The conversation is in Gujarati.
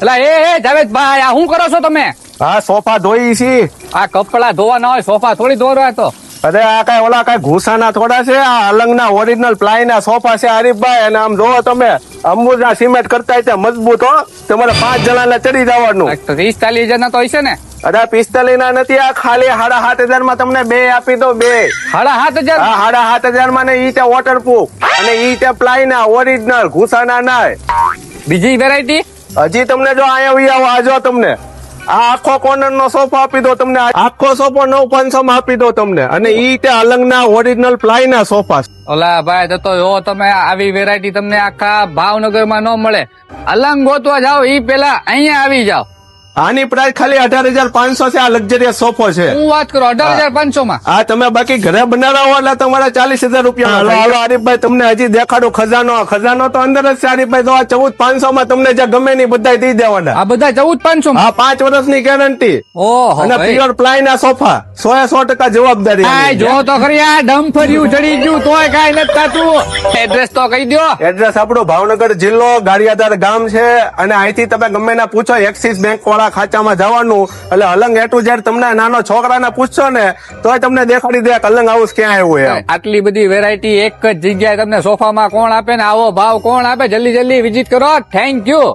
એટલે એ જાવેદભાઈ આ શું કરો છો તમે? હા સોફા ધોઈ છી. આ કપડા ધોવા ના હોય, સોફા થોડી ધોવા તો. અરે આ કઈ ઓલા કઈ ઘૂસાના થોડા છે, આ અલંગના ઓરિજિનલ પ્લાય ના સોફા છે હરીફભાઈ. અને આમ જોવો તમે અંબુજા સિમેન્ટ કરતા હોય મજબૂત હો. તમારે 5 જણાને ચડી જવાનું. 30-40 ના તો હશે ને? અરે 45 ના નથી, આ ખાલી 7,500 માં તમને બે આપી દો. બે 7,500? હા 7,500 માં ને ઈ તે વોટરપ્રૂફ અને ઈ તે પ્લાય ના ઓરિજિનલ ઘૂસાના ના. બીજી વેરાયટી હજી તમને જો અહીંયા આવો આજો તમને આ આખો કોર્નર નો સોફો આપી દો તમને. આખો સોફો 9,500 માં આપી દો તમને. અને ઈ તે અલંગના ઓરિજિનલ પ્લાય ના સોફા. ઓલા ભાઈ તો જો તમે આવી વેરાયટી તમને આખા ભાવનગર માં ન મળે. અલંગ ગોતવા જાઓ ઈ પેલા અહીંયા આવી જાઓ. આની પ્રાઇસ ખાલી 18,500 છે. આ લક્ઝરિયસ સોફો છે. હું વાત કરું 18,500 માં. હા તમે બાકી ઘરે બનાવો એટલે તમારા 40,000 રૂપિયા. હાલો હરીફભાઈ તમને હજી દેખાડો ખજાનો. ખજાનો તો અંદર જ છે હરીફભાઈ. તો આ 14,500 માં તમને જે ગમે ની બધા દઈ દેવાના. આ બધા 14,500 માં? હા 5 વર્ષની ગેરંટી. ઓહો અને પ્યોર પ્લાય ના સોફા 100% જવાબદારી. જો તો ખરી આ ડમ્ફર્યું ચડી ગયું તોય કાંઈ નથી થતું. એડ્રેસ તો કહી દો. એડ્રેસ આપણું ભાવનગર જિલ્લો ગારિયાધાર ગામ છે. અને અહીંથી તમે ગમે ના પૂછો એક્સિસ બેંક વાળા ખાચામાં જવાનું એટલે અલંગ A to Z તમને નાનો છોકરાને પૂછશો ને તોય તમને દેખાડી દે કે અલંગ હાઉસ ક્યાં આવ્યું એમ. આટલી બધી વેરાયટી એક જ જગ્યાએ તમને સોફામાં કોણ આપે ને આવો ભાવ કોણ આપે? જલ્દી વિઝિટ કરો. Thank you.